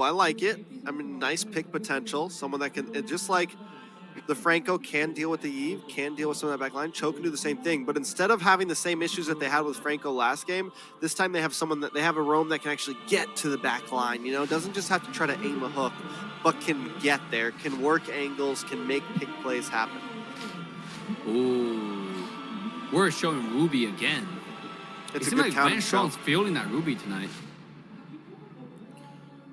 I like it. I mean, nice pick potential. Someone that can, just like the Franco can deal with the Eve, can deal with some of that back line. Cho can do the same thing, but instead of having the same issues that they had with Franco last game, this time they have someone that they have a roam that can actually get to the back line. You know, doesn't just have to try to aim a hook, but can get there, can work angles, can make pick plays happen. Ooh, we're showing Ruby again. It seems like VaanStrong's feeling that Ruby tonight.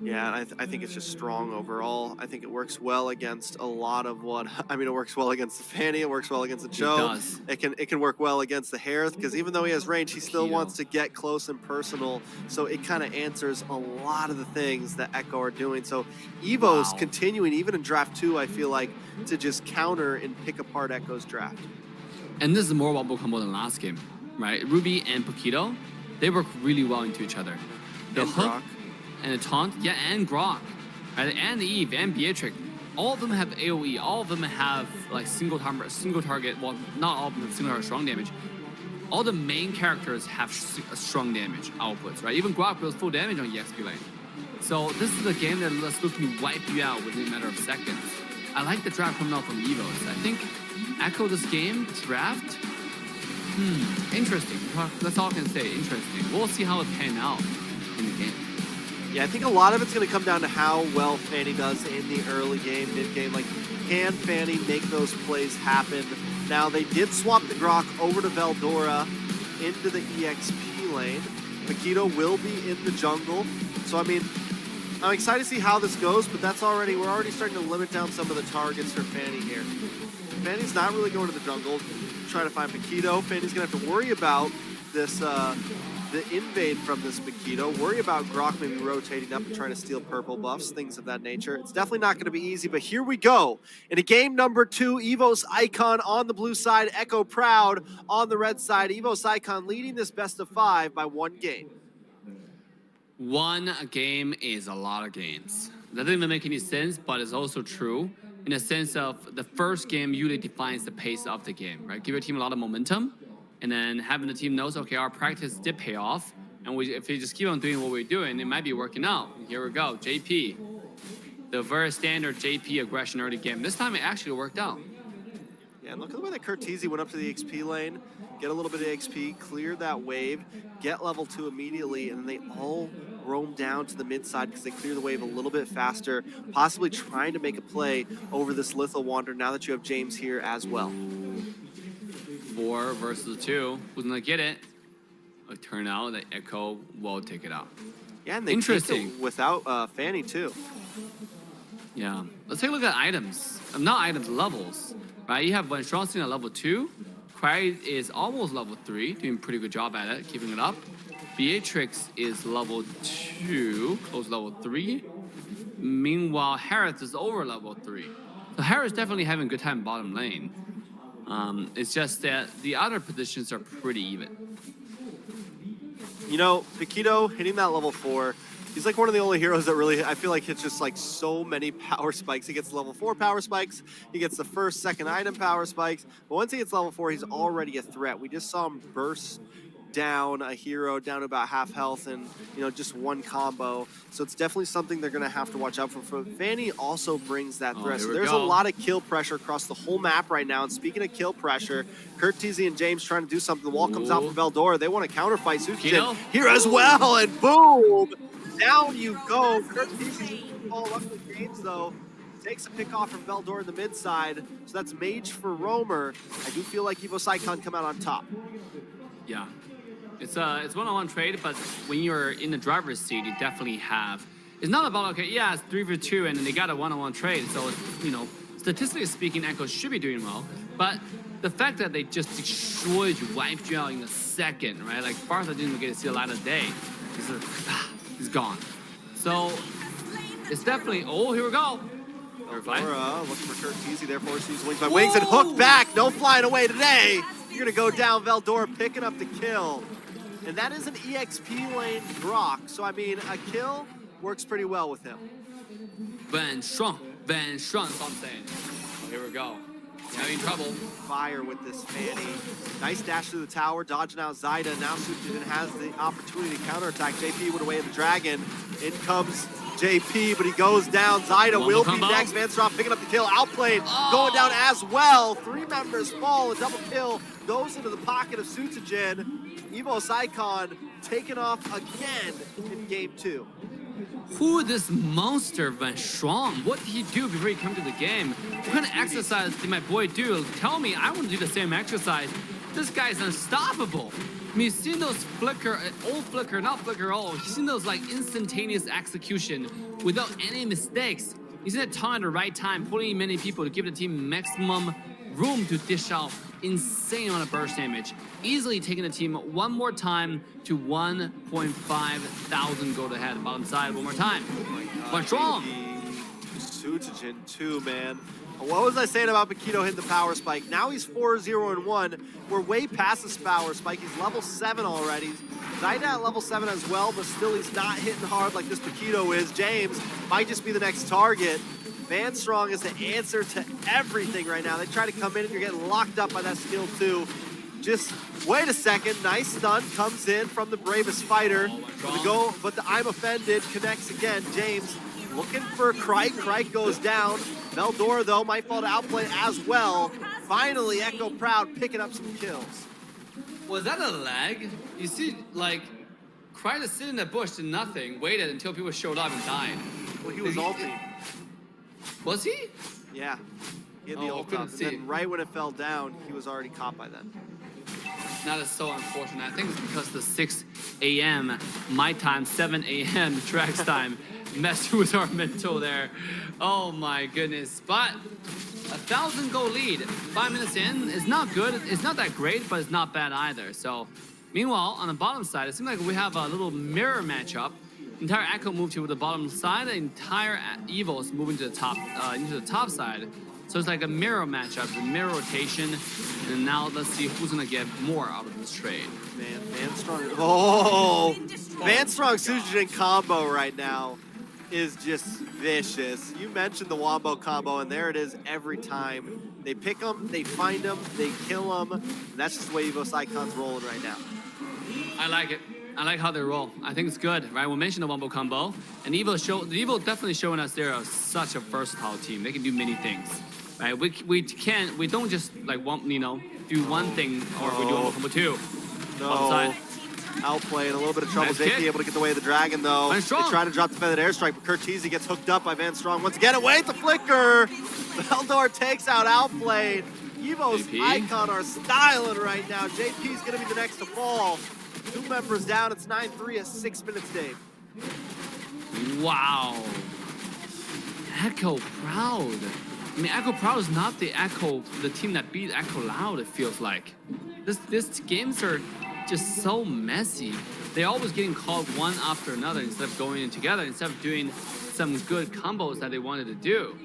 Yeah, I think it's just strong overall. I think it works well against a lot of what, I mean, it works well against the Fanny, it works well against the Cho. It does. It can work well against the Harith, because even though he has range, he still wants to get close and personal. So it kind of answers a lot of the things that Echo are doing. So Evos continuing, even in draft 2, I feel like, to just counter and pick apart Echo's draft. And this is more wobble combo than last game, right? Ruby and Paquito, they work really well into each other. The hook and the taunt, yeah, and Grok, right? And Eve and Beatrix, all of them have AoE. All of them have like single target. Well, not all of them have single target strong damage. All the main characters have strong damage outputs, right? Even Grok deals full damage on EXP lane. So this is a game that lets literally wipe you out within a matter of seconds. I like the draft coming out from Evos. I think Echo this game draft. Interesting. That's all I can say. Interesting. We'll see how it pans out in the game. Yeah, I think a lot of it's going to come down to how well Fanny does in the early game, mid-game. Like, can Fanny make those plays happen? Now, they did swap the Grok over to Veldora into the EXP lane. Paquito will be in the jungle. So, I mean, I'm excited to see how this goes, but we're already starting to limit down some of the targets for Fanny here. Fanny's not really going to the jungle, trying to find Paquito. Fanny's going to have to worry about this, the invade from this Paquito, worry about Grok maybe rotating up and trying to steal purple buffs, things of that nature. It's definitely not going to be easy, but here we go. In a game number 2, Evos Icon on the blue side, Echo Proud on the red side. Evos Icon leading this best of 5 by 1 game. One game is a lot of games. That doesn't even make any sense, but it's also true in the sense of the first game usually defines the pace of the game, right? Give your team a lot of momentum, and then having the team knows, okay, our practice did pay off, and if we just keep on doing what we're doing, it might be working out. Here we go, Jaypee. The very standard Jaypee aggression early game. This time it actually worked out. Yeah, and look at the way that KurtTzy went up to the XP lane, get a little bit of XP, clear that wave, get level 2 immediately, and they all roam down to the mid side because they clear the wave a little bit faster, possibly trying to make a play over this Lethal Wander now that you have Jeymz here as well. 4 versus 2. Who's gonna get it? It turned out that Echo will take it out. Yeah, and they interesting it without Fanny too. Yeah, let's take a look at items. Not items, levels. Right, you have VaanStrong sitting at level 2. Cry is almost level 3, doing a pretty good job at it, keeping it up. Beatrix is level 2, close level 3. Meanwhile, Harith is over level 3. So Harith is definitely having a good time bottom lane. It's just that the other positions are pretty even. You know, Paquito hitting that level 4, he's like one of the only heroes that really, I feel like, hits just like so many power spikes. He gets level 4 power spikes, he gets the first, second item power spikes, but once he gets level 4, he's already a threat. We just saw him burst down a hero down to about half health and, you know, just one combo. So it's definitely something they're going to have to watch out for. Fanny also brings that threat. So there's a lot of kill pressure across the whole map right now. And speaking of kill pressure, KurtTzy and Jeymz trying to do something. The wall comes out from Veldora. They want to counterfight Sutsujin here as well. And boom! Down you go. KurtTzy fall up with Jeymz though. Takes a pick off from Veldora in the mid side. So that's Mage for Roamer. I do feel like Evos Icon come out on top. Yeah. It's one-on-one trade, but when you're in the driver's seat, you definitely have. It's not about, okay, yeah, it's 3 for 2, and then they got a one-on-one trade. So, you know, statistically speaking, Echo should be doing well. But the fact that they just destroyed you, wiped you out in a second, right? Like, Barca didn't even get to see the light of day. He's gone. So, it's definitely, oh, here we go. Veldora looking for KurtTzy there, forced to use wings by wings and hooked back. No flying away today. You're going to go down, Veldora picking up the kill. And that is an EXP lane Grok. So, I mean, a kill works pretty well with him. VaanStrong, that's what I'm saying. Oh, here we go. Having trouble. Fire with this Fanny. Nice dash through the tower, dodging out Zaida. Now Sutsujin has the opportunity to counterattack. Jaypee went away at the dragon. In comes Jaypee, but he goes down. Zaida will be next. VaanStrong picking up the kill. Outplayed, going down as well. 3 members fall. A double kill goes into the pocket of Sutsujin. Evos Icon taken off again in game 2. Who is this monster VaanStrong? What did he do before he came to the game? What kind of exercise did my boy do? Tell me, I want to do the same exercise. This guy is unstoppable. I mean, you've seen those flicker, not flicker at all. You've seen those like instantaneous execution without any mistakes. He's in the time at the right time, pulling in many people to give the team maximum room to dish out insane amount of burst damage. Easily taking the team one more time to 1.5 thousand gold ahead. Bottom side one more time. VaanStrong. Sutsujin too, man. What was I saying about Paquito hitting the power spike? Now he's 4-0-1. We're way past this power spike. He's level 7 already. Zaida at level 7 as well, but still he's not hitting hard like this Paquito is. Jeymz might just be the next target. VaanStrong is the answer to everything right now. They try to come in and you're getting locked up by that skill too. Just wait a second. Nice stun comes in from the bravest fighter. But the I'm offended connects again. Jeymz looking for Krike. Krike goes down. Veldora, though, might fall to Outplay as well. Finally, Echo Proud picking up some kills. Was that a lag? You see, like, Krike to sit in the bush did nothing, waited until people showed up and died. Well, he was ulting. Was he? Yeah. He had the ult up, and then right when it fell down, he was already caught by then. That is so unfortunate. I think it's because the 6 a.m. my time, 7 a.m. TREX time messed with our mental there. Oh my goodness. But 1,000 gold lead, 5 minutes in, is not good. It's not that great, but it's not bad either. So meanwhile, on the bottom side, it seems like we have a little mirror matchup. Entire Echo moved to the bottom side, the entire Evos moving to the top, into the top side. So it's like a mirror matchup, a mirror rotation. And now let's see who's gonna get more out of this trade. Man, VaanStrong. Oh, VaanStrong Sutsujin combo right now is just vicious. You mentioned the Wombo combo, and there it is every time. They pick them, they find them, they kill them. And that's just the way Evos Icon's rolling right now. I like it. I like how they roll. I think it's good, right? We mentioned the Wombo combo, and Evo definitely showing us they're such a versatile team. They can do many things, right? We don't just like do one thing, or we do Wombo combo too. No. Outplayed, a little bit of trouble. Jaypee able to get the way of the dragon though. They try to drop the feathered airstrike, but KurtTzy gets hooked up by VaanStrong. Once again, away at the flicker. Veldora takes out Outplayed. Evos Icon are styling right now. Jaypee's gonna be the next to fall. 2 members down, it's 9-3 at 6 minutes, Dave. Wow. Echo Proud. I mean, Echo Proud is not the team that beat Echo Loud, it feels like. These games are just so messy. They're always getting called one after another instead of going in together, instead of doing some good combos that they wanted to do.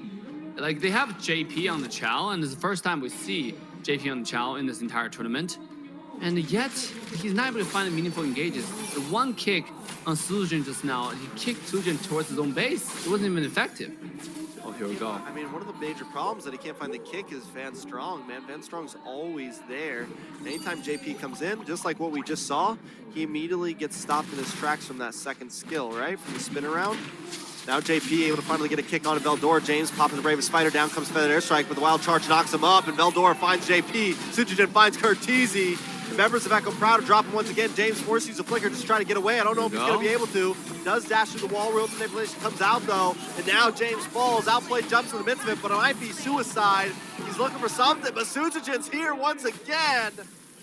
Like, they have Jaypee on the Chow, and this is the first time we see Jaypee on the Chow in this entire tournament. And yet, he's not able to find meaningful engages. The one kick on Sutsujin just now, he kicked Sutsujin towards his own base. It wasn't even effective. Oh, here we go. I mean, one of the major problems that he can't find the kick is VaanStrong, man. VaanStrong's always there. Anytime Jaypee comes in, just like what we just saw, he immediately gets stopped in his tracks from that second skill, right? From the spin around. Now Jaypee able to finally get a kick on Veldora. Jeymz popping the bravest fighter. Down comes feathered airstrike, but the wild charge knocks him up, and Veldora finds Jaypee. Sutsujin finds KurtTzy. The members of Echo Proud are dropping once again. Jeymz forces use a flicker just trying to get away. I don't know if he's going to be able to. Does dash through the wall, real manipulation comes out though. And now Jeymz falls. Outplayed jumps in the midst of it, but it might be suicide. He's looking for something, but Sutsujin's here once again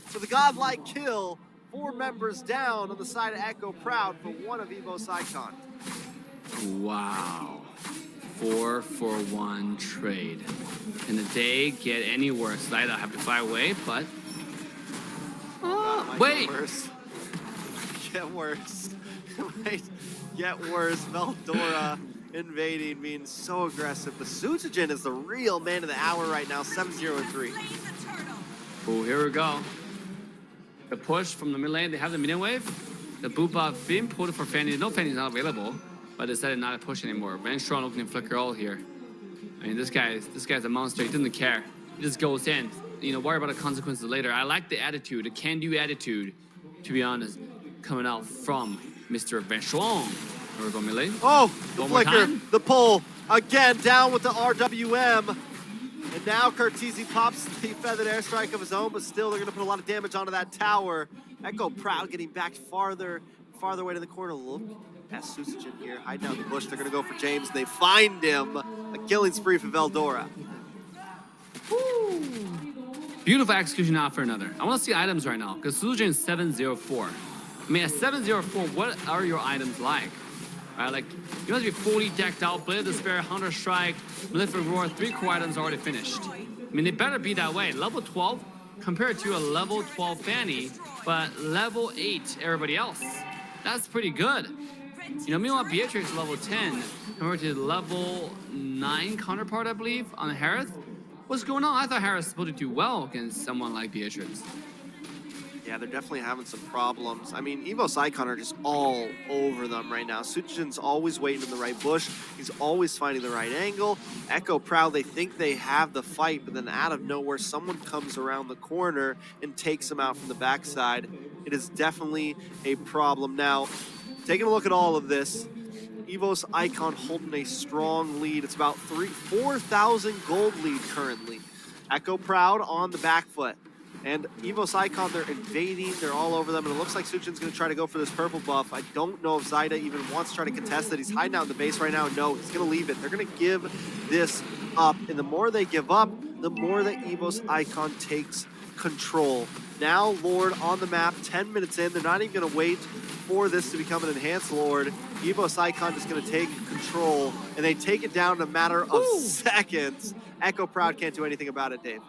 for the godlike kill. 4 members down on the side of Echo Proud for one of Evos Icon. Wow. 4-for-1 trade. Can the day get any worse? Zaida have to fly away, but wait. Get worse. Might get worse. Veldora invading, being so aggressive. But Sutsujin is the real man of the hour right now, 7-0-3. Oh, here we go. The push from the mid lane, they have the minion wave. The boop buff being pulled for Fanny. No, Fanny's not available, but they decided not to push anymore. VaanStrong looking to flicker all here. I mean, this guy's a monster. He doesn't care. He just goes in. Worry about the consequences later. I like the attitude, the can-do attitude, to be honest, coming out from Mr. VaanStrong. We're going melee. Oh, the One more flicker, time. the pull. Again, down with the RWM. And now KurtTzy pops the feathered airstrike of his own, but still they're going to put a lot of damage onto that tower. Echo Proud getting back farther away to the corner. Look at Sutsujin here, hiding out in the bush. They're going to go for Jeymz. They find him. A killing spree for Veldora. Beautiful execution after another. I want to see items right now because Sutsujin is 704. I mean, at 704, what are your items like? Right, like, you must be fully decked out, Blade of Despair, Hunter Strike, Malefic Roar, 3 core items already finished. I mean, it better be that way. Level 12 compared to a level 12 Fanny, but level 8 everybody else. That's pretty good. You know, meanwhile, Beatrix level 10 compared to level 9 counterpart, I believe, on Harith. What's going on? I thought Harith was supposed to do well against someone like Beatrix. Yeah, they're definitely having some problems. I mean, Evos Icon are just all over them right now. Sutsujin's always waiting in the right bush. He's always finding the right angle. Echo Proud, they think they have the fight, but then out of nowhere, someone comes around the corner and takes him out from the backside. It is definitely a problem. Now, taking a look at all of this, Evos Icon holding a strong lead. It's about 4,000 gold lead currently. Echo Proud on the back foot. And Evos Icon, they're invading, they're all over them, and it looks like Sutsujin's going to try to go for this purple buff. I don't know if Zaida even wants to try to contest it. He's hiding out in the base right now. No, he's going to leave it. They're going to give this up, and the more they give up, the more that Evos Icon takes control. Now, Lord on the map, 10 minutes in. They're not even going to wait for this to become an enhanced Lord. Evos Icon is going to take control, and they take it down in a matter of seconds. Echo Proud can't do anything about it, Dave.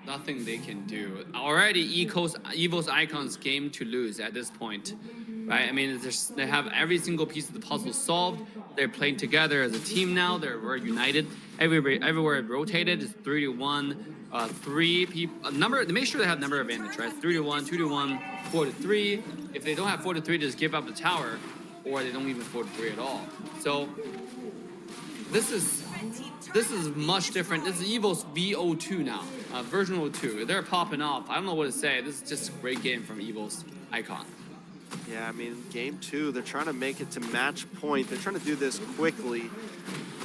Nothing they can do. Already, Evos Icon's game to lose at this point, right? I mean, they have every single piece of the puzzle solved. They're playing together as a team now. We're united. Everywhere it rotated is 3-1. 3 people. They make sure they have number advantage, right? 3-1, 2-1, 4-3. If they don't have 4-3, just give up the tower, or they don't even 4-3 at all. So this is much different. This is Evos VO2 now, version 02. They're popping off. I don't know what to say. This is just a great game from Evos Icon. Yeah, I mean, game 2, they're trying to make it to match point. They're trying to do this quickly.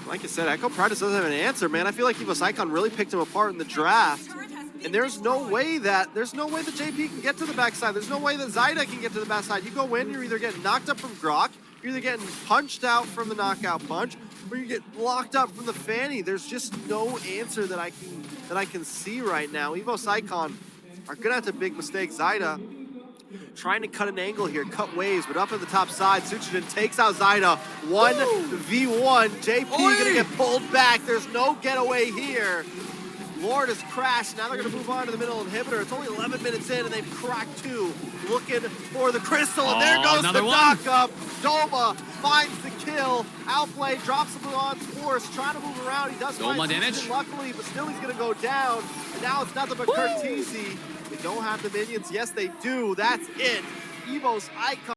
Like I said, Echo Proud doesn't have an answer, man. I feel like Evos Icon really picked him apart in the draft. And there's no way that Jaypee can get to the backside. There's no way that Zaida can get to the backside. You go in, you're either getting knocked up from Grok, you're either getting punched out from the knockout punch, or you get locked up from the Fanny. There's just no answer that I can see right now. Evos Icon are gonna have to big mistake. Zaida trying to cut an angle here, cut waves, but up at the top side, Sutsujin takes out Zaida. 1v1. Jaypee gonna get pulled back. There's no getaway here. Lord has crashed. Now they're going to move on to the middle inhibitor. It's only 11 minutes in, and they've cracked 2. Looking for the crystal, and there goes the knock-up. Douma finds the kill. Outplayed, drops him on force, trying to move around. He does find Sutsujin, luckily, but still he's going to go down. And now it's nothing but KurtTzy. They don't have the minions. Yes, they do. That's it. Evos Icon.